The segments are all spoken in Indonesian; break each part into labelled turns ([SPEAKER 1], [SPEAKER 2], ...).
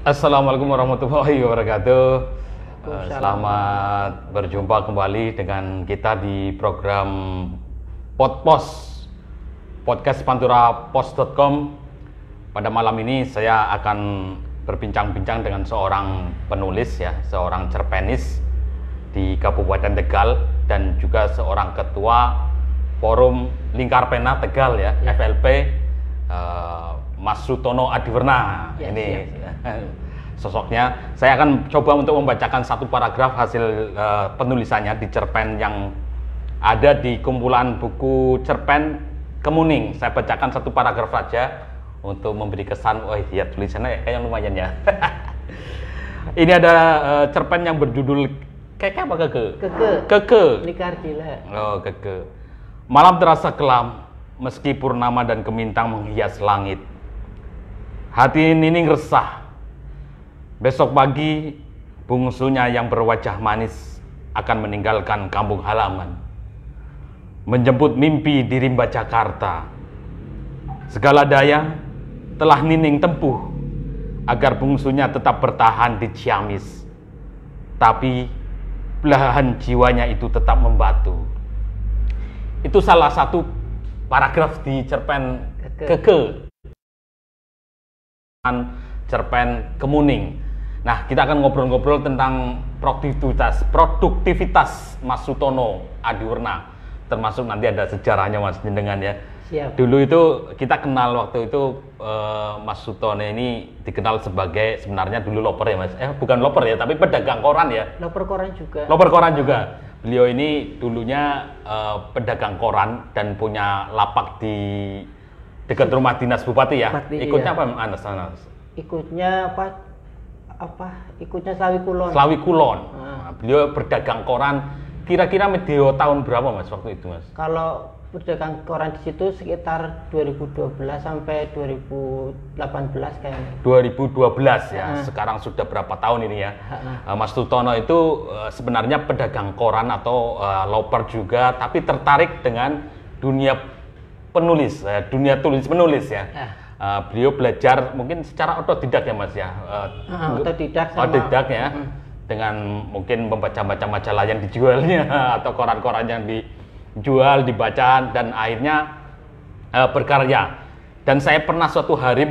[SPEAKER 1] Assalamualaikum warahmatullahi wabarakatuh. Selamat berjumpa kembali dengan kita di program podcast panturapos.com. Pada malam ini saya akan berbincang-bincang dengan seorang penulis ya, seorang cerpenis di Kabupaten Tegal dan juga seorang ketua Forum Lingkar Pena Tegal ya, FLP, Mas Sutono Adiwerna. Ini sosoknya. Saya akan coba untuk membacakan satu paragraf hasil penulisannya di cerpen yang ada di kumpulan buku cerpen Kemuning. Saya bacakan satu paragraf saja untuk memberi kesan. Oh iya, tulisannya kayak lumayan ya. Ini ada cerpen yang berjudul Keke apa Keke? Keke.
[SPEAKER 2] Lingkar Gila.
[SPEAKER 1] Oh, Keke. Malam terasa kelam meski purnama dan gemintang menghias langit. Hati Nining resah. Besok pagi bungsunya yang berwajah manis akan meninggalkan kampung halaman, menjemput mimpi di rimba Jakarta. Segala daya telah Nining tempuh agar bungsunya tetap bertahan di Ciamis. Tapi belahan jiwanya itu tetap membatu. Itu salah satu paragraf di cerpen Keke. Cerpen Kemuning. Nah, kita akan ngobrol-ngobrol tentang produktivitas Mas Sutono Adiwerna, termasuk nanti ada sejarahnya Mas jenengan ya.
[SPEAKER 2] Siap.
[SPEAKER 1] Dulu itu kita kenal waktu itu Mas Sutono ini dikenal sebagai sebenarnya dulu loper ya Mas. Bukan loper ya, tapi pedagang koran ya.
[SPEAKER 2] Loper koran juga.
[SPEAKER 1] Loper koran juga. Beliau ini dulunya pedagang koran dan punya lapak di dekat rumah dinas Bupati ya.
[SPEAKER 2] Bupati,
[SPEAKER 1] ikutnya
[SPEAKER 2] iya.
[SPEAKER 1] apa Anas?
[SPEAKER 2] Ikutnya ikutnya Slawi Kulon.
[SPEAKER 1] Slawi Kulon. Nah, beliau berdagang koran kira-kira medio tahun berapa Mas waktu itu Mas?
[SPEAKER 2] Kalau berdagang koran di situ sekitar 2012 sampai 2018 kayaknya.
[SPEAKER 1] 2012 ya. Sekarang sudah berapa tahun ini ya? Mas Sutono itu sebenarnya pedagang koran atau loper juga, tapi tertarik dengan dunia penulis, dunia tulis menulis ya. Beliau belajar mungkin secara otodidak ya Mas ya. Otodidak ya. Dengan mungkin membaca-baca majalah yang dijualnya atau koran-koran yang dijual, dibaca, dan akhirnya berkarya. Dan saya pernah suatu hari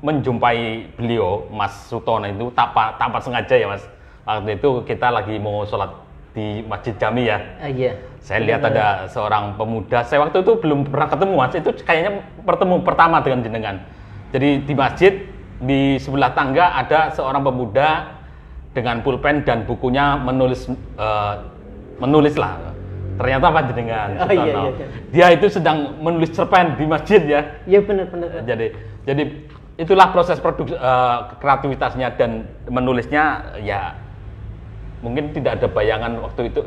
[SPEAKER 1] menjumpai beliau, Mas Sutono itu tanpa sengaja ya Mas. Waktu itu kita lagi mau sholat di Masjid Jami ya.
[SPEAKER 2] Iya.
[SPEAKER 1] Saya lihat ada seorang pemuda. Saya waktu itu belum pernah ketemu Mas. Itu kayaknya pertemuan pertama dengan jenengan. Jadi di masjid di sebelah tangga ada seorang pemuda dengan pulpen dan bukunya menulis lah. Ternyata Pak jenengan.
[SPEAKER 2] Iya.
[SPEAKER 1] Dia itu sedang menulis cerpen di masjid ya.
[SPEAKER 2] Iya benar.
[SPEAKER 1] Jadi itulah proses kreativitasnya dan menulisnya ya. Mungkin tidak ada bayangan waktu itu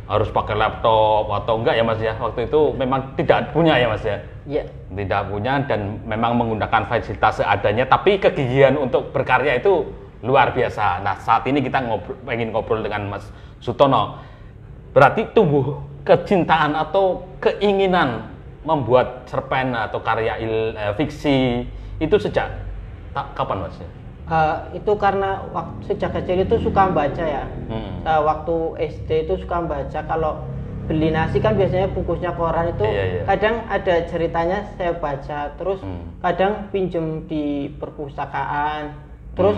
[SPEAKER 1] harus pakai laptop atau enggak ya Mas ya. Waktu itu memang tidak punya ya Mas ya.
[SPEAKER 2] Iya.
[SPEAKER 1] Tidak punya dan memang menggunakan fasilitas seadanya, tapi kegigihan untuk berkarya itu luar biasa. Nah, saat ini kita ingin ngobrol dengan Mas Sutono. Berarti tumbuh kecintaan atau keinginan membuat cerpen atau karya fiksi itu sejak kapan Mas ya?
[SPEAKER 2] Itu karena sejak kecil itu suka baca ya. Waktu SD itu suka baca. Kalau beli nasi kan biasanya bungkusnya koran itu kadang ada ceritanya saya baca. Terus kadang pinjem di perpustakaan. Terus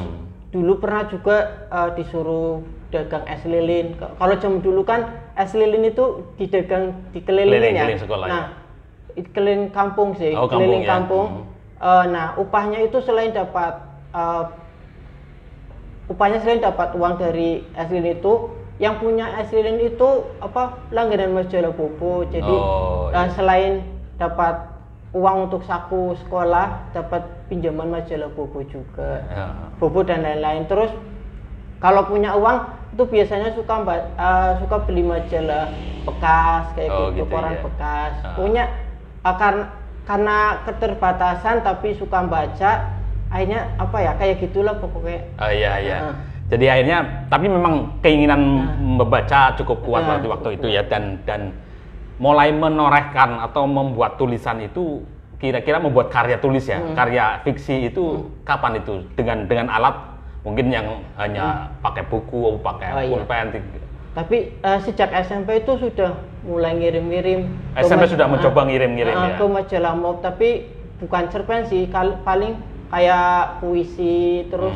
[SPEAKER 2] dulu pernah juga disuruh dagang es lilin. Kalau zaman dulu kan es lilin itu dikelilingin ya.
[SPEAKER 1] Sekolah,
[SPEAKER 2] nah, keliling kampung sih,
[SPEAKER 1] keliling
[SPEAKER 2] kampung. Nah, upahnya itu selain dapat uang dari es lilin itu, yang punya es lilin itu langganan majalah Bobo. Jadi selain dapat uang untuk saku sekolah, dapat pinjaman majalah Bobo juga, Bobo dan lain-lain. Terus kalau punya uang itu biasanya suka beli majalah bekas kayak gitu, koran bekas. Punya karena keterbatasan tapi suka baca. Akhirnya kayak gitulah pokoknya.
[SPEAKER 1] Iya. Jadi akhirnya, tapi memang keinginan membaca cukup kuat waktu itu ya, dan mulai menorehkan atau membuat tulisan itu kira-kira membuat karya tulis ya, karya fiksi itu kapan itu? Dengan alat mungkin yang hanya pakai buku, pakai pulpen.
[SPEAKER 2] Tapi sejak SMP itu sudah mulai ngirim-ngirim.
[SPEAKER 1] SMP sudah mencoba ngirim-ngirim ya.
[SPEAKER 2] Ke majalah MOP, tapi bukan cerpen sih, paling kayak puisi, terus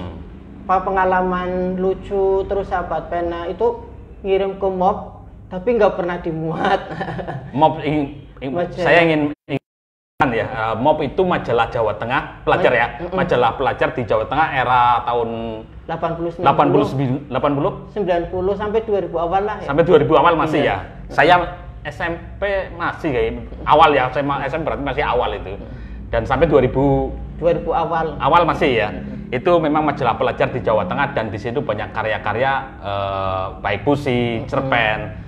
[SPEAKER 2] pengalaman lucu, terus sahabat pena itu ngirim ke MOP, tapi nggak pernah dimuat.
[SPEAKER 1] MOP saya ingin ya, MOP itu majalah Jawa Tengah pelajar ya, majalah pelajar di Jawa Tengah era tahun
[SPEAKER 2] 80
[SPEAKER 1] 90
[SPEAKER 2] sampai 2000 awal lah ya.
[SPEAKER 1] Sampai 2000 awal masih ya. Saya SMP masih kayak awal ya, saya SMP berarti masih awal itu. Dan sampai 2000 awal masih ya. Itu memang majalah pelajar di Jawa Tengah, dan di situ banyak karya-karya baik puisi, cerpen,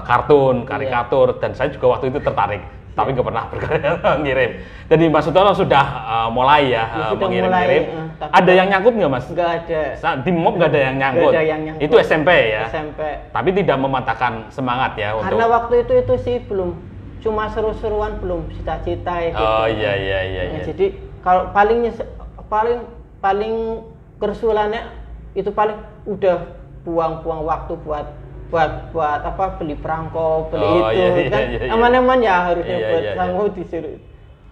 [SPEAKER 1] kartun, karikatur, dan saya juga waktu itu tertarik, tapi nggak pernah berkarya ngirim. Jadi Mas Sutono sudah mulai ya, mengirim-ngirim. Ada yang nyangkut nggak Mas?
[SPEAKER 2] Nggak ada.
[SPEAKER 1] Di MOP nggak ada yang nyangkut. Itu SMP ya.
[SPEAKER 2] SMP.
[SPEAKER 1] Tapi tidak mematahkan semangat ya untuk.
[SPEAKER 2] Karena waktu itu sih belum, cuma seru-seruan, belum cita-cita ya.
[SPEAKER 1] Oh iya.
[SPEAKER 2] Jadi kalau paling kersulannya itu paling udah buang-buang waktu buat apa, beli perangko, beli kan aman-aman ya harusnya buat sanggup disuruh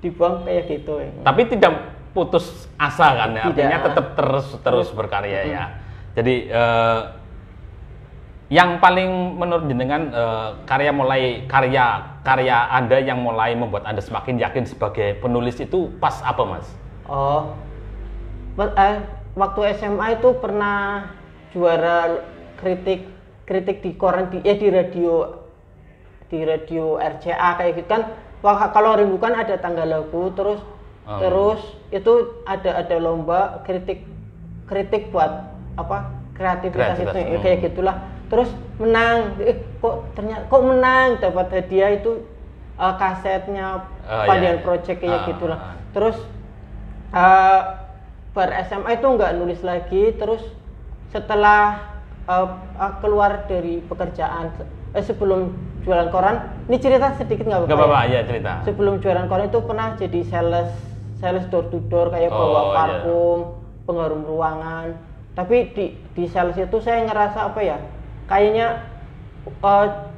[SPEAKER 2] dibuang kayak gitu ya.
[SPEAKER 1] Tapi tidak putus asa kan ya, artinya tetap terus berkarya ya. Jadi yang paling menurut jenengan karya Anda yang mulai membuat Anda semakin yakin sebagai penulis itu pas apa Mas?
[SPEAKER 2] Waktu SMA itu pernah juara kritik di koran, di radio RCA kayak gitu kan. Kalau Rindu kan ada tanggal lagu, terus itu ada lomba kritik buat apa, kreativitas itu kayak gitulah. Terus menang, kok menang, dapat hadiah itu kasetnya Pandian Project kayak gitulah. Terus SMA itu nggak nulis lagi. Terus setelah keluar dari pekerjaan, sebelum jualan koran, ini cerita sedikit nggak
[SPEAKER 1] apa-apa ya, cerita.
[SPEAKER 2] Sebelum jualan koran itu pernah jadi sales door to door, kayak bawa parfum, pengharum ruangan. Tapi di sales itu saya ngerasa apa ya, kayaknya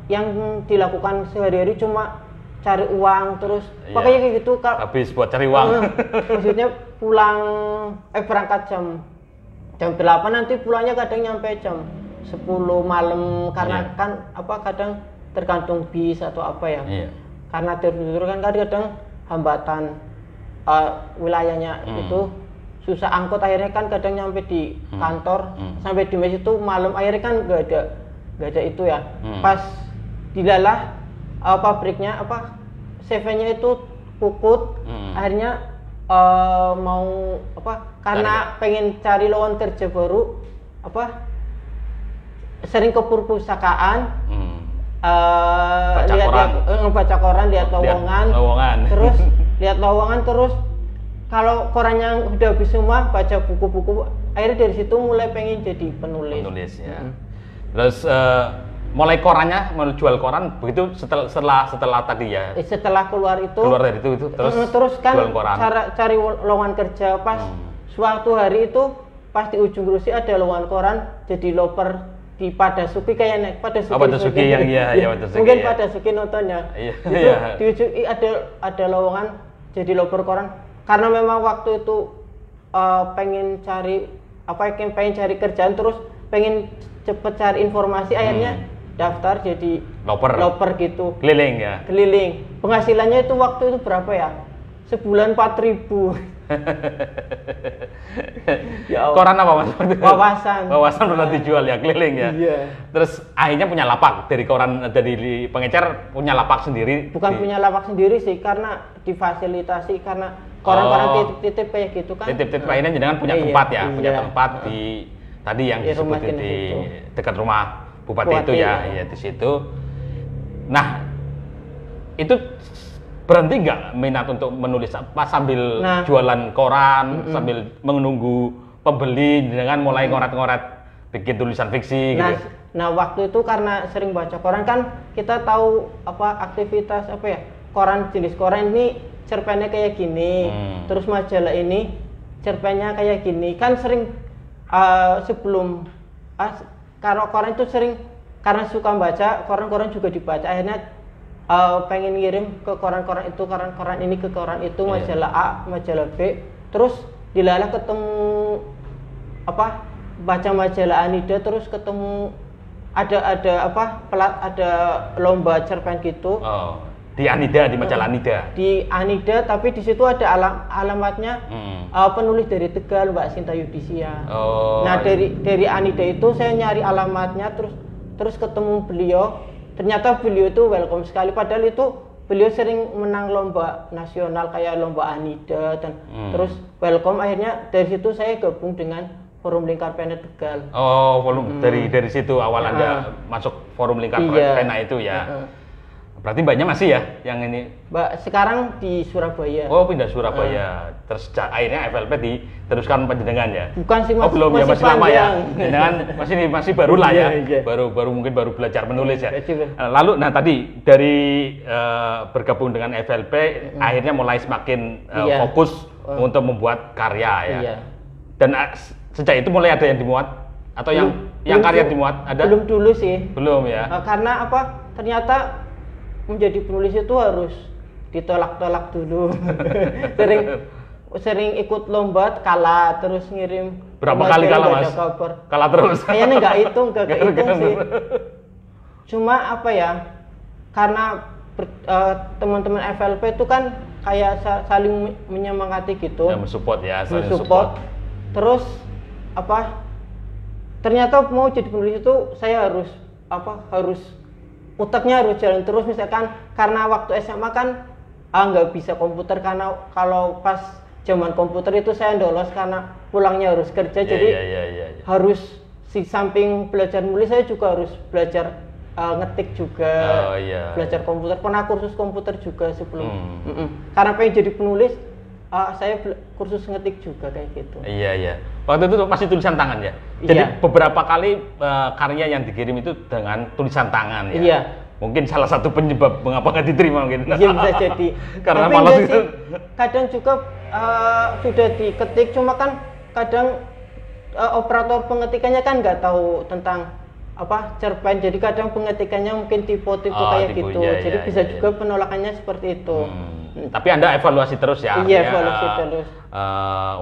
[SPEAKER 2] yang dilakukan sehari-hari cuma cari uang terus, makanya kayak gitu.
[SPEAKER 1] Habis buat cari uang.
[SPEAKER 2] Maksudnya pulang berangkat jam 8, nanti pulangnya kadang nyampe jam 10 malam karena kan apa, kadang tergantung bis atau apa ya. Karena terus kan kadang hambatan wilayahnya itu susah angkot, akhirnya kan kadang nyampe di kantor, sampai di mes itu malam, akhirnya kan nggak ada itu ya. Pas dilalah pabriknya apa, CV-nya itu puput, akhirnya mau apa, karena pengen cari lowongan kerja baru apa, sering ke perpustakaan, baca koran, lihat lowongan, terus lihat lowongan, terus kalau korannya udah habis semua, baca buku-buku, akhirnya dari situ mulai pengen jadi penulis
[SPEAKER 1] ya. Terus mulai jual koran begitu setelah tadi ya.
[SPEAKER 2] Setelah keluar dari itu terus kan
[SPEAKER 1] jual koran.
[SPEAKER 2] Cari lowongan kerja. Pas suatu hari itu pas di ujung Gresik ada lowongan koran jadi loper di Padasuki, kayak naik Padasuki
[SPEAKER 1] yang Padasuki.
[SPEAKER 2] Mungkin Padasuki nontonnya. Itu di ujung ada lowongan jadi loper koran. Karena memang waktu itu pengen cari kerjaan, terus pengen cepet cari informasi, akhirnya daftar jadi loper gitu. Keliling. Penghasilannya itu waktu itu berapa ya? Sebulan 4.000.
[SPEAKER 1] Ya, koran apa Mas? Wawasan pernah dijual ya, keliling ya.
[SPEAKER 2] Iya.
[SPEAKER 1] Terus akhirnya punya lapak dari koran, dari pengecer punya lapak sendiri.
[SPEAKER 2] Punya lapak sendiri sih, karena difasilitasi, karena koran-koran titip kayak gitu kan.
[SPEAKER 1] Titip akhirnya jangan punya tempat ya, punya tempat di tadi yang disebut di dekat rumah Bupati itu ya, di situ. Nah, itu berhenti nggak minat untuk menulis pas sambil jualan koran, sambil menunggu pembeli, dengan mulai ngoret-ngoret bikin tulisan fiksi gitu.
[SPEAKER 2] Nah, waktu itu karena sering baca koran kan, kita tahu apa aktivitas apa ya, koran, jenis koran ini cerpennya kayak gini, terus majalah ini cerpennya kayak gini. Kan sering sebelum kalau koran itu sering karena suka baca, koran-koran juga dibaca, akhirnya pengen ngirim ke koran-koran itu, koran ini ke koran itu, majalah A, majalah B, terus dilalah ketemu baca majalah Anida, terus ketemu ada lomba cerpen gitu.
[SPEAKER 1] Di Anida, di majalah Anida.
[SPEAKER 2] Di Anida, tapi di situ ada alamatnya penulis dari Tegal, Mbak Sinta Yudisia. Nah, dari Anida itu saya nyari alamatnya, terus ketemu beliau. Ternyata beliau itu welcome sekali, padahal itu beliau sering menang lomba nasional kayak lomba Anida dan terus welcome. Akhirnya dari situ saya gabung dengan Forum Lingkar Pena Tegal.
[SPEAKER 1] Dari situ awal Anda masuk Forum Lingkar Pena itu ya. Berarti Mbaknya masih ya yang ini?
[SPEAKER 2] Mbak sekarang di Surabaya.
[SPEAKER 1] Pindah Surabaya. Terus akhirnya FLP diteruskan panjenengan ya?
[SPEAKER 2] Bukan sih, Mas.
[SPEAKER 1] Belum ya, masih lama ya. Jangan masih baru lah ya.
[SPEAKER 2] Iya.
[SPEAKER 1] Mungkin baru belajar menulis ya. Lalu tadi dari bergabung dengan FLP akhirnya mulai semakin fokus untuk membuat karya ya. Iya. Dan sejak itu mulai ada yang dimuat atau yang karya dimuat ada?
[SPEAKER 2] Belum dulu sih.
[SPEAKER 1] Belum ya.
[SPEAKER 2] Karena ternyata menjadi penulis itu harus ditolak-tolak dulu. sering ikut lomba kalah, terus ngirim
[SPEAKER 1] berapa kali kalah, Mas? Kalah terus.
[SPEAKER 2] Kayaknya nggak hitung sih. Cuma karena teman-teman FLP itu kan kayak saling menyemangati gitu.
[SPEAKER 1] Mensupport ya, saling
[SPEAKER 2] support. Terus ternyata mau jadi penulis itu saya harus otaknya harus jalan terus. Misalkan karena waktu SMA kan nggak bisa komputer, karena kalau pas zaman komputer itu saya ndolos karena pulangnya harus kerja. Jadi harus di samping belajar nulis saya juga harus belajar ngetik juga, belajar komputer. Pernah kursus komputer juga sebelum. Karena pengen jadi penulis, saya kursus ngetik juga kayak gitu.
[SPEAKER 1] Iya. Waktu itu masih tulisan tangan ya. Jadi beberapa kali karya yang dikirim itu dengan tulisan tangan ya. Iya. Mungkin salah satu penyebab mengapa nggak diterima mungkin.
[SPEAKER 2] Iya, bisa jadi.
[SPEAKER 1] Karena malas itu.
[SPEAKER 2] Kadang juga sudah diketik, cuma kan kadang operator pengetikannya kan nggak tahu tentang cerpen. Jadi kadang pengetikannya mungkin tipe-tipe kayak gitu. Jadi bisa juga penolakannya seperti itu.
[SPEAKER 1] Tapi Anda evaluasi terus ya?
[SPEAKER 2] Iya, evaluasi terus.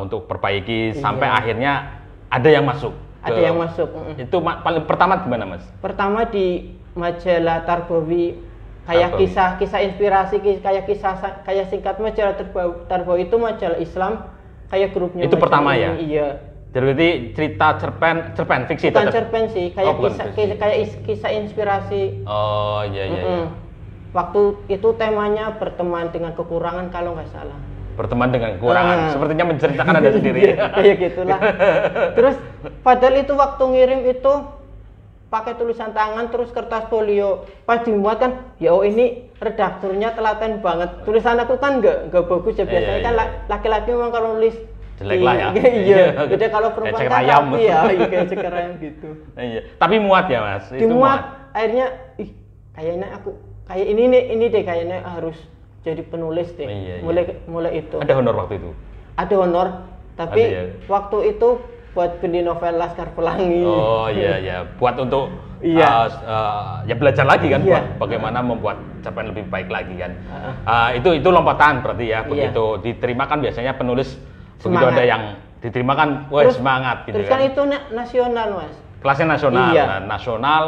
[SPEAKER 1] Untuk perbaiki sampai akhirnya ada yang masuk.
[SPEAKER 2] Ada yang masuk.
[SPEAKER 1] Itu paling pertama di mana, Mas?
[SPEAKER 2] Pertama di majalah Tarbawi, kayak kisah inspirasi, kayak singkat majalah Tarbawi itu majalah Islam, kayak grupnya.
[SPEAKER 1] Itu pertama ya?
[SPEAKER 2] Iya.
[SPEAKER 1] Jadi cerita cerpen fiksi.
[SPEAKER 2] Bukan cerpen sih, kayak kisah inspirasi.
[SPEAKER 1] Iya.
[SPEAKER 2] Waktu itu temanya berteman dengan kekurangan kalau nggak salah.
[SPEAKER 1] Berteman dengan kekurangan, sepertinya menceritakan Anda sendiri.
[SPEAKER 2] Kayak gitulah. Terus padahal itu waktu ngirim itu pakai tulisan tangan, terus kertas folio. Pas dimuat kan, ini redakturnya telaten banget. Tulisan aku kan nggak bagus ya, biasanya kan laki-laki memang kalau nulis
[SPEAKER 1] jelek lah ya.
[SPEAKER 2] Iya. Beda kalau perempuan kan rapi ya, kayak ceker ayam gitu.
[SPEAKER 1] Iya. Tapi muat ya, Mas.
[SPEAKER 2] Dimuat. Akhirnya kayaknya aku kayak ini deh kayaknya harus jadi penulis deh. Mulai itu.
[SPEAKER 1] Ada honor waktu itu?
[SPEAKER 2] Ada honor, tapi waktu itu buat beli novel Laskar Pelangi.
[SPEAKER 1] Buat untuk belajar lagi kan, buat bagaimana membuat cerpen lebih baik lagi kan. Itu lompatan berarti ya. Begitu diterima kan biasanya penulis begitu ada yang diterima kan, semangat gitu.
[SPEAKER 2] Terus kan itu nasional, Mas.
[SPEAKER 1] Kelasnya nasional. Nasional.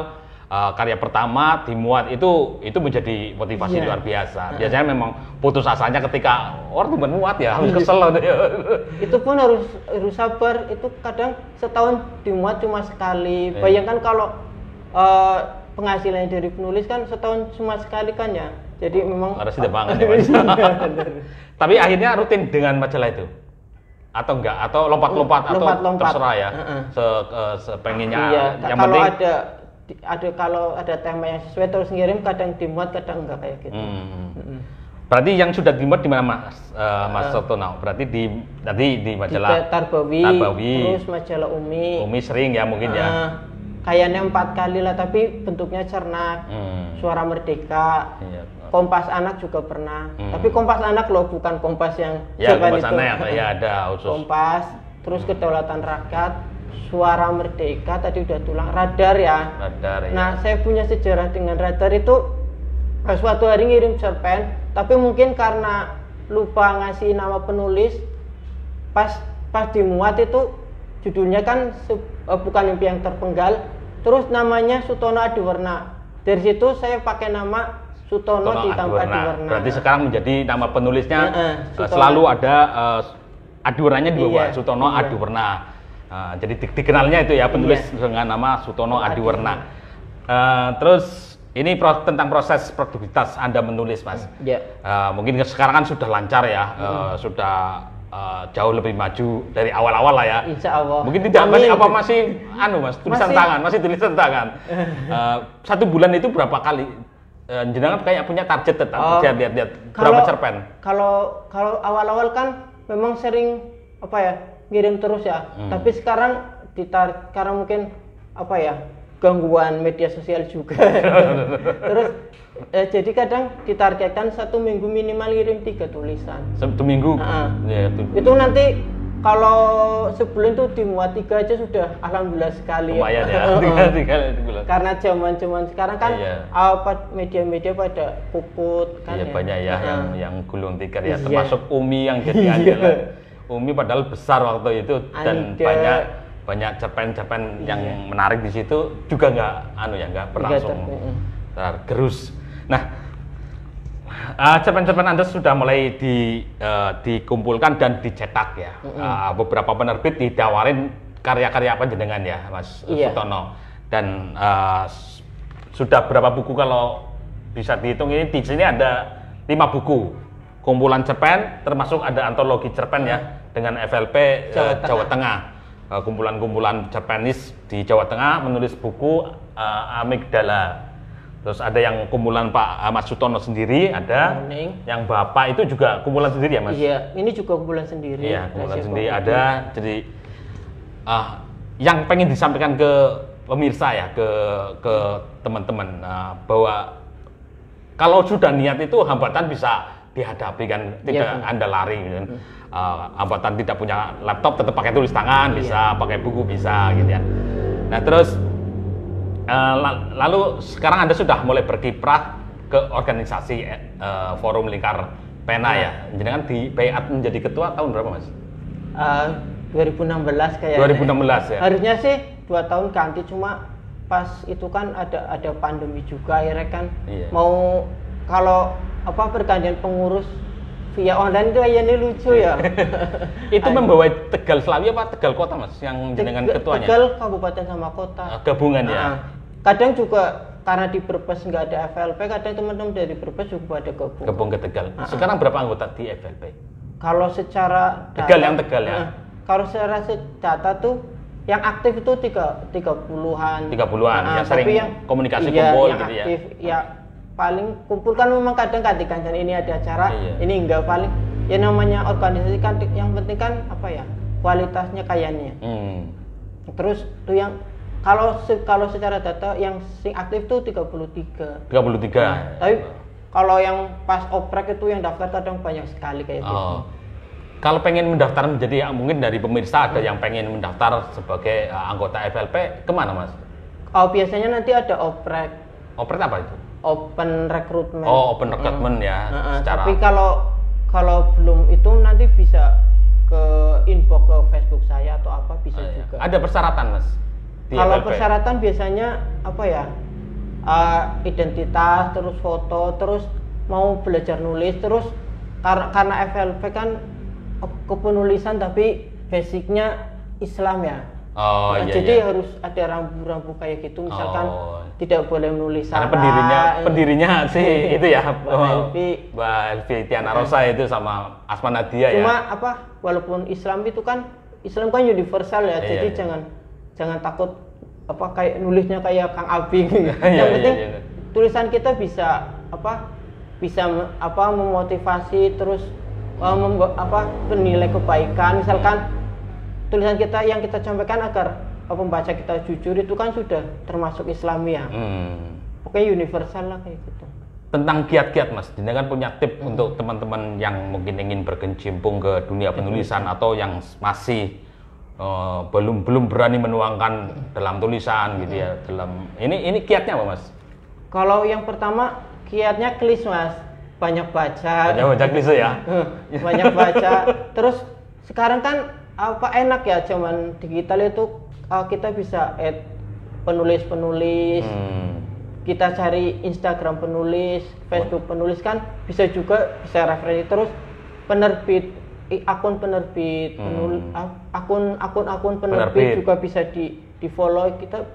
[SPEAKER 1] Karya pertama dimuat itu menjadi motivasi luar biasa. Biasanya memang putus asanya ketika orang tuh muat ya, harus kesel.
[SPEAKER 2] Itu pun harus sabar. Itu kadang setahun dimuat cuma sekali. Bayangkan kalau penghasilan dari penulis kan setahun cuma sekali kan ya. Jadi memang
[SPEAKER 1] harus tidak banget ya, Mas. Tapi akhirnya rutin dengan majalah itu atau enggak, atau lompat-lompat atau terserah ya. Sepengennya. Yang
[SPEAKER 2] kalau
[SPEAKER 1] penting
[SPEAKER 2] kalau ada tema yang sesuai terus ngirim, kadang dimuat kadang enggak kayak gitu.
[SPEAKER 1] Berarti yang sudah dimuat di mana, Mas Sotonau? Berarti di majalah
[SPEAKER 2] Tarbawi, terus majalah Umi
[SPEAKER 1] sering ya mungkin ya.
[SPEAKER 2] Kayaknya 4 kali lah, tapi bentuknya cernak. Suara Merdeka. Kompas Anak juga pernah. Tapi Kompas Anak loh, bukan Kompas yang
[SPEAKER 1] ya Kompas Anak ya ada khusus.
[SPEAKER 2] Kompas, terus Kedaulatan Rakyat, Suara Merdeka, tadi udah tulang, Radar ya.
[SPEAKER 1] Radar ya.
[SPEAKER 2] Nah, saya punya sejarah dengan Radar itu suatu hari ngirim cerpen, tapi mungkin karena lupa ngasih nama penulis, pas dimuat itu judulnya kan Bukan Mimpi Yang Terpenggal, terus namanya Sutono Adiwarna. Dari situ saya pakai nama Sutono ditambah Adiwarna.
[SPEAKER 1] Berarti sekarang menjadi nama penulisnya selalu ada Adiwarnanya di bawah, Sutono Adiwarna. Jadi dikenalnya itu ya penulis dengan nama Sutono Adiwarna. Terus ini tentang proses produktivitas Anda menulis, Mas. Mungkin sekarang kan sudah lancar ya, sudah jauh lebih maju dari awal-awal lah ya.
[SPEAKER 2] Insya Allah.
[SPEAKER 1] Mungkin tidak masih Mas tulisan tangan, masih tulisan tangan. 1 bulan itu berapa kali? Jenengan kayak punya target tetap, lihat berapa cerpen?
[SPEAKER 2] Kalau awal-awal kan memang sering ngirim terus ya. Tapi sekarang karena mungkin gangguan media sosial juga. Terus jadi kadang ditargetkan 1 minggu minimal ngirim 3 tulisan.
[SPEAKER 1] 1 minggu?
[SPEAKER 2] Ya, itu nanti kalau sebulan tuh dimuat 3 aja sudah alhamdulillah sekali.
[SPEAKER 1] Lumayan ya.
[SPEAKER 2] Karena zaman sekarang kan media-media pada puput kan.
[SPEAKER 1] Iya, banyak ya yang gulung tikar ya, termasuk Umi yang jadi andalan. Umi padahal besar waktu itu dan banyak cerpen-cerpen yang menarik di situ juga nggak berlangsung tergerus. Nah, cerpen-cerpen Anda sudah mulai dikumpulkan dan dicetak ya. Beberapa penerbit ditawarin karya-karya apa jenengan ya, Mas Sutono. Dan sudah berapa buku kalau bisa dihitung ini di sini ada 5 buku. Kumpulan cerpen, termasuk ada antologi cerpen ya dengan FLP Jawa Tengah. Kumpulan-kumpulan cerpenis di Jawa Tengah menulis buku Amigdala. Terus ada yang kumpulan Pak Mas Sutono sendiri, ada yang Bapak itu juga kumpulan sendiri ya, Mas?
[SPEAKER 2] Iya, ini juga kumpulan sendiri.
[SPEAKER 1] Iya, kumpulan sendiri ada. Jadi yang pengen disampaikan ke pemirsa ya, ke teman-teman bahwa kalau sudah niat itu hambatan bisa dihadapi kan, tidak Anda lari gitu. Hambatan tidak punya laptop tetap pakai tulis tangan, bisa pakai buku bisa gitu ya. Nah, terus lalu sekarang Anda sudah mulai berkiprah ke organisasi Forum Lingkar Pena ya. Jangan di bayat menjadi ketua tahun berapa, Mas?
[SPEAKER 2] 2016 kayaknya.
[SPEAKER 1] 2016 ya.
[SPEAKER 2] Harusnya sih 2 tahun ganti, cuma pas itu kan ada pandemi juga akhirnya kan. Mau kalau pergantian pengurus via online itu kayaknya lucu ya.
[SPEAKER 1] Itu membawa Tegal Slawi apa Tegal Kota, Mas, yang dengan ketuanya?
[SPEAKER 2] Tegal kabupaten sama kota.
[SPEAKER 1] Gabungan ya.
[SPEAKER 2] Kadang juga karena di Brebes nggak ada FLP, kadang teman-teman dari Brebes juga ada gabung
[SPEAKER 1] ke Tegal. Sekarang berapa anggota di FLP?
[SPEAKER 2] Kalau secara
[SPEAKER 1] Tegal ya.
[SPEAKER 2] Kalau secara data tuh yang aktif itu 30-an.
[SPEAKER 1] 30-an yang sering yang komunikasi kumpul gitu ya.
[SPEAKER 2] Aktif, ya paling kumpul kan memang kadang ganti-gantian, ini ada acara, ini enggak, paling ya namanya organisasi kan yang penting kan kualitasnya kayaknya. Terus tuh yang kalau secara data yang sing aktif tuh 33. Tapi kalau yang pas oprek itu yang daftar kadang banyak sekali kayak gitu.
[SPEAKER 1] Kalau pengen mendaftar menjadi, mungkin dari pemirsa ada yang pengen mendaftar sebagai anggota FLP, kemana, Mas?
[SPEAKER 2] Biasanya nanti ada oprek.
[SPEAKER 1] Oprek apa itu?
[SPEAKER 2] Open recruitment.
[SPEAKER 1] Open recruitment ya.
[SPEAKER 2] Tapi kalau belum itu nanti bisa ke info ke Facebook saya atau apa bisa juga.
[SPEAKER 1] Ada persyaratan, Mas?
[SPEAKER 2] Kalau persyaratan biasanya identitas, terus foto, terus mau belajar nulis, terus karena FLP kan kepenulisan tapi basicnya Islam ya. Jadi harus ada rambu-rambu kayak gitu, misalkan tidak boleh menulis salah.
[SPEAKER 1] Karena pendirinya sih itu ya, Mbak Elvi Tiana Rosa itu sama Asma Nadia ya.
[SPEAKER 2] Cuma walaupun Islam kan universal ya, jadi jangan takut kayak nulisnya kayak Kang Abi. Yang penting tulisan kita bisa memotivasi, terus bernilai kebaikan. Misalkan tulisan kita yang kita sampaikan agar pembaca kita jujur, itu kan sudah termasuk Islami ya. Pokoknya universal lah kayak gitu.
[SPEAKER 1] tentang kiat-kiat Mas. Jenengan punya tip untuk teman-teman yang mungkin ingin berkecimpung ke dunia penulisan atau yang masih belum berani menuangkan dalam tulisan gitu ya. Ini kiatnya apa Mas?
[SPEAKER 2] Kalau yang pertama kiatnya klis Mas, banyak baca.
[SPEAKER 1] Banyak klise ya.
[SPEAKER 2] Banyak baca. Terus sekarang kan enak ya zaman digital itu kita bisa add penulis-penulis. Kita cari Instagram penulis, Facebook penulis kan bisa juga bisa referensi. Terus penerbit, akun penerbit, akun penerbit juga bisa di follow. Kita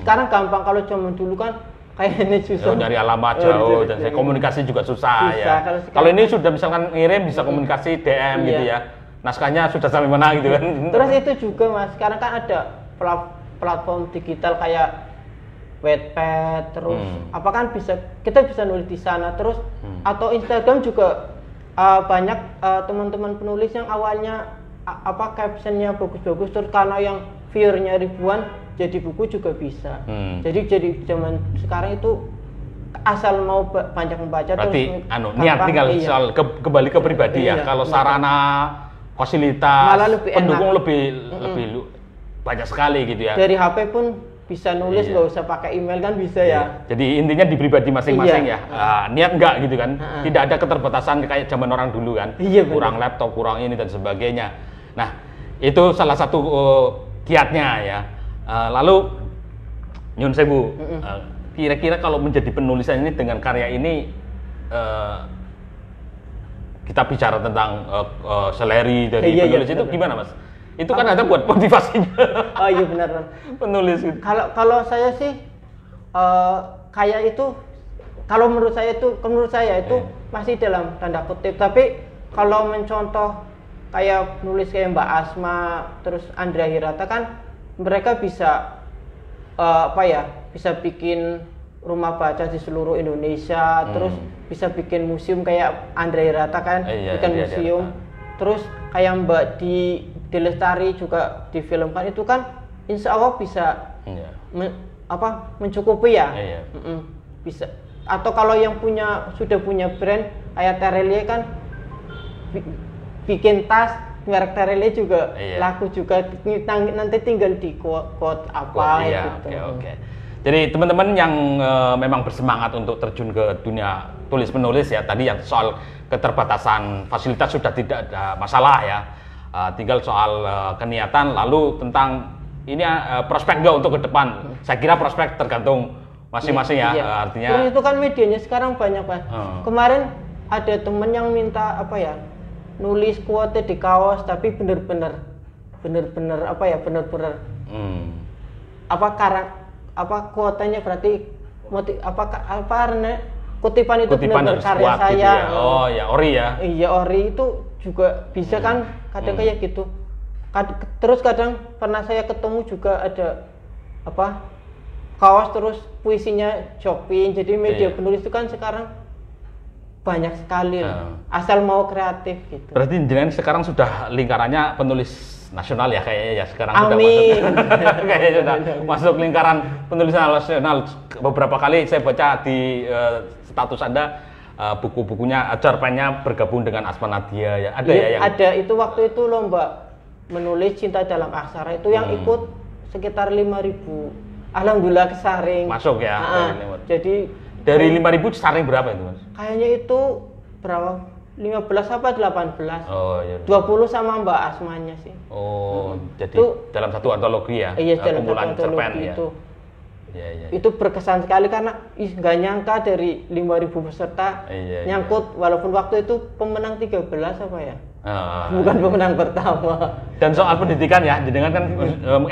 [SPEAKER 2] sekarang gampang, kalau zaman dulu kan kayaknya susah.
[SPEAKER 1] Dari alamat jauh dan komunikasi juga susah ya. Kalau ini sudah misalkan ngirim bisa komunikasi DM gitu ya. Naskahnya sudah sampai mana gitu kan.
[SPEAKER 2] Terus itu juga Mas, sekarang kan ada platform digital kayak Wattpad, terus kita bisa nulis di sana, terus atau Instagram juga banyak teman-teman penulis yang awalnya captionnya bagus-bagus, terus karena yang viewernya ribuan jadi buku juga bisa. Jadi zaman sekarang itu asal mau banyak membaca.
[SPEAKER 1] Berarti niat tinggal soal kembali ke pribadi ya. Kalau sarana fasilitas pendukung lebih banyak sekali gitu ya.
[SPEAKER 2] Dari HP pun bisa nulis, nggak usah pakai email kan bisa ya.
[SPEAKER 1] Jadi intinya di pribadi masing-masing ya. Niat enggak gitu kan. Tidak ada keterbatasan kayak zaman orang dulu kan. Kurang laptop, kurang ini dan sebagainya. Nah, itu salah satu kiatnya ya. Lalu nyun sewu, kira-kira kalau menjadi penulisan ini dengan karya ini kita bicara tentang seleri dari penulis itu gimana Mas? Itu kan ada buat motivasinya.
[SPEAKER 2] Oh iya benar.
[SPEAKER 1] Penulis gitu.
[SPEAKER 2] Kalau saya sih kayak itu, kalau menurut saya itu masih dalam tanda kutip. Tapi kalau mencontoh kayak nulis kayak Mbak Asma, terus Andrea Hirata kan mereka bisa bisa bikin rumah baca di seluruh Indonesia, terus bisa bikin museum kayak Andrea Hirata kan, bikin museum. Terus kayak Mbak Lestari juga difilmkan, itu kan insya Allah bisa mencukupi ya. Bisa. Atau kalau yang sudah punya brand kayak Terelie kan bikin tas merek Terelie juga laku juga, nanti tinggal di quote apa gitu.
[SPEAKER 1] Oke. Jadi teman-teman yang memang bersemangat untuk terjun ke dunia tulis menulis ya, tadi yang soal keterbatasan fasilitas sudah tidak ada masalah ya. Tinggal soal keniatan, lalu tentang ini prospek nggak untuk ke depan. Saya kira prospek tergantung masing-masing ya. Artinya.
[SPEAKER 2] Terus itu kan medianya sekarang banyak Pak. Kemarin ada temen yang minta nulis quote di kaos, tapi bener-bener quote-nya berarti kutipan itu benar karya saya.
[SPEAKER 1] Gitu ya. Oh ya, ori ya.
[SPEAKER 2] Iya, ori itu juga bisa kan kadang kayak gitu. Terus kadang pernah saya ketemu juga ada kaos terus puisinya Chopin. Jadi media penulis itu kan sekarang banyak sekali asal mau kreatif gitu.
[SPEAKER 1] Berarti jenengan sekarang sudah lingkarannya penulis nasional ya kayaknya ya sekarang.
[SPEAKER 2] Amin.
[SPEAKER 1] Kayaknya sudah masuk lingkaran penulisan nasional. Beberapa kali saya baca di status Anda buku-bukunya, cerpennya bergabung dengan Asma Nadia ya. Ada ya yang
[SPEAKER 2] ada itu waktu itu lomba menulis Cinta Dalam Aksara itu yang ikut sekitar 5.000. Alhamdulillah kesaring.
[SPEAKER 1] Masuk ya.
[SPEAKER 2] Jadi
[SPEAKER 1] dari 5.000 saring berapa itu Mas?
[SPEAKER 2] Kayaknya itu berapa? 15 apa 18?
[SPEAKER 1] Oh iya.
[SPEAKER 2] 20 sama Mbak Asmanya sih.
[SPEAKER 1] Oh, jadi itu, dalam satu antologi ya?
[SPEAKER 2] Iya, dalam
[SPEAKER 1] kumpulan
[SPEAKER 2] satu
[SPEAKER 1] cerpen
[SPEAKER 2] antologi itu.
[SPEAKER 1] Ya.
[SPEAKER 2] Itu berkesan sekali karena nggak nyangka dari 5.000 peserta nyangkut, walaupun waktu itu pemenang 13 apa ya? Bukan pemenang pertama.
[SPEAKER 1] Dan soal pendidikan ya, jenengan kan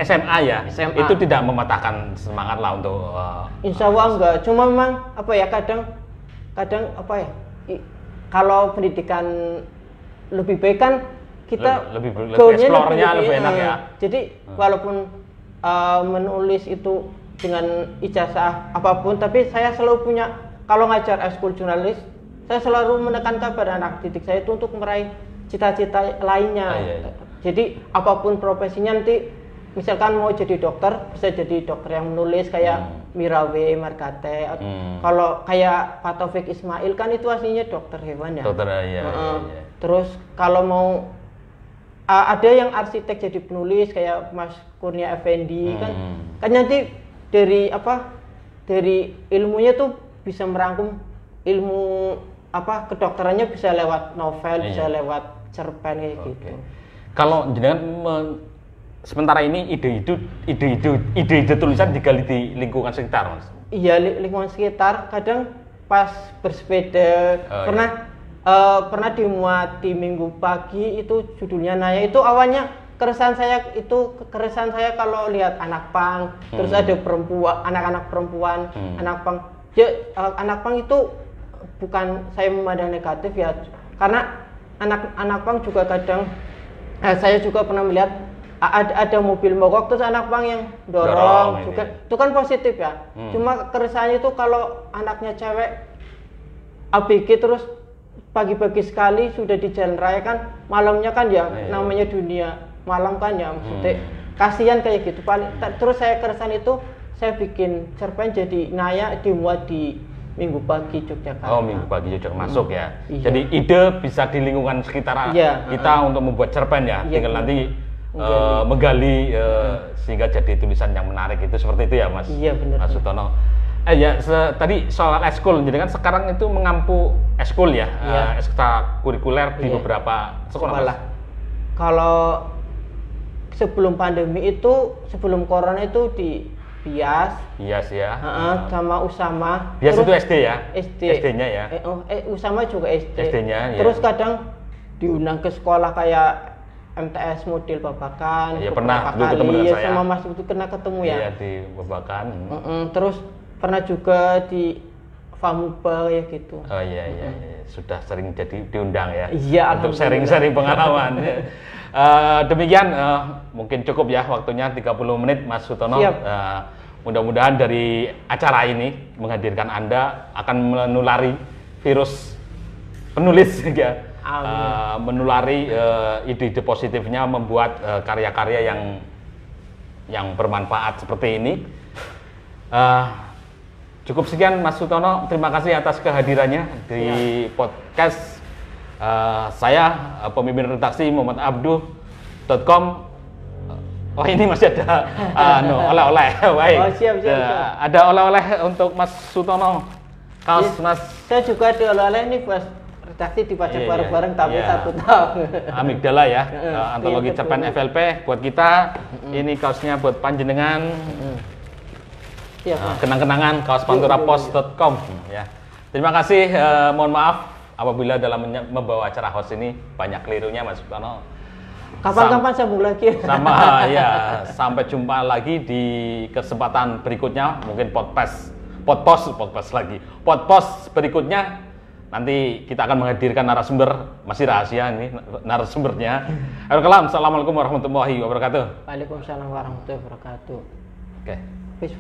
[SPEAKER 1] SMA ya, SMA. Itu tidak mematahkan semangat lah untuk
[SPEAKER 2] Insya Allah enggak, cuma memang kadang kalau pendidikan lebih baik kan kita
[SPEAKER 1] lebih explore-nya lebih enak ya.
[SPEAKER 2] Jadi walaupun menulis itu dengan ijazah apapun, tapi saya selalu punya, kalau ngajar ekskul jurnalis, saya selalu menekankan pada anak didik saya itu untuk meraih cita-cita lainnya. Jadi apapun profesinya nanti misalkan mau jadi dokter, bisa jadi dokter yang menulis kayak Mirawe Markate. Kalau kayak Pak Taufik Ismail kan itu aslinya dokter hewan ya.
[SPEAKER 1] Dokter iya.
[SPEAKER 2] Terus kalau mau ada yang arsitek jadi penulis kayak Mas Kurnia Effendi kan nanti dari ilmunya tuh bisa merangkum ilmu kedokterannya bisa lewat novel, bisa lewat cerpen kayak gitu.
[SPEAKER 1] Kalau jenengan sementara ini ide-ide tulisan digali di lingkungan sekitar, Mas?
[SPEAKER 2] Iya, lingkungan sekitar. Kadang pas bersepeda pernah dimuat di Minggu Pagi, itu judulnya Naya. Itu awalnya keresahan saya kalau lihat anak pang, terus ada anak-anak perempuan, anak pang. Anak pang itu bukan saya memandang negatif ya, karena anak pang juga kadang saya juga pernah melihat ada mobil mogok terus anak pang yang dorong juga ini. Itu kan positif ya. Cuma keresahannya itu kalau anaknya cewek ABG terus pagi-pagi sekali sudah di jalan raya kan, malamnya kan ya namanya dunia malam kan ya, maksudnya kasihan kayak gitu. Terus saya keresahan itu saya bikin cerpen jadi Naya dimuat di Minggu Pagi Yogyakarta.
[SPEAKER 1] Oh, Minggu Pagi Yogyakarta masuk ya. Iya. Jadi ide bisa di lingkungan sekitar kita untuk membuat cerpen ya. Tinggal nanti menggali sehingga jadi tulisan yang menarik, itu seperti itu ya, Mas.
[SPEAKER 2] Iya, benar.
[SPEAKER 1] Mas Sutono. Tadi soal eskul, jadi kan sekarang itu mengampu eskul ya, ekstrakurikuler di beberapa sekolah.
[SPEAKER 2] Kalau sebelum pandemi itu, sebelum corona itu di Bias
[SPEAKER 1] ya.
[SPEAKER 2] Sama Usama.
[SPEAKER 1] Bias itu SD ya?
[SPEAKER 2] SD-nya
[SPEAKER 1] ya?
[SPEAKER 2] Usama juga SD.
[SPEAKER 1] SD-nya ya.
[SPEAKER 2] Terus kadang diundang ke sekolah kayak MTS model Babakan.
[SPEAKER 1] Iya, pernah dulu ketemu dengan saya.
[SPEAKER 2] Sama Mas itu kena ketemu ya?
[SPEAKER 1] Iya, di Babakan.
[SPEAKER 2] Terus pernah juga di Famuba ya gitu.
[SPEAKER 1] Oh iya. Sudah sering jadi diundang ya?
[SPEAKER 2] Iya,
[SPEAKER 1] untuk sharing-sharing pengalaman. Demikian mungkin cukup ya waktunya 30 menit, Mas Sutono. Mudah-mudahan dari acara ini menghadirkan Anda akan menulari virus penulis ya. Menulari ide-ide positifnya, membuat karya-karya yang bermanfaat seperti ini. Cukup sekian, Mas Sutono, terima kasih atas kehadirannya di podcast saya, pemimpin redaksi muhammadabduh.com. Oh, ini masih ada oleh-oleh. Baik.
[SPEAKER 2] Oh, siap.
[SPEAKER 1] Ada oleh-oleh untuk Mas Sutono. Kaos, Mas.
[SPEAKER 2] Saya juga ada oleh-oleh nih, Mas. Redaksi dipajang bareng-bareng tapi satu tahun.
[SPEAKER 1] Amigdala ya, antologi cerpen FLP buat kita. Ini kaosnya buat panjenengan. Kenang-kenangan kaos panturapos.com ya. Terima kasih, mohon maaf apabila dalam membawa acara host ini banyak kelirunya, Mas Sutono.
[SPEAKER 2] Kapan-kapan sambung lagi.
[SPEAKER 1] Sampai jumpa lagi di kesempatan berikutnya, mungkin podcast berikutnya. Nanti kita akan menghadirkan narasumber, masih rahasia ini narasumbernya. Assalamualaikum warahmatullahi wabarakatuh.
[SPEAKER 2] Waalaikumsalam warahmatullahi wabarakatuh.
[SPEAKER 1] Oke.
[SPEAKER 2] Wis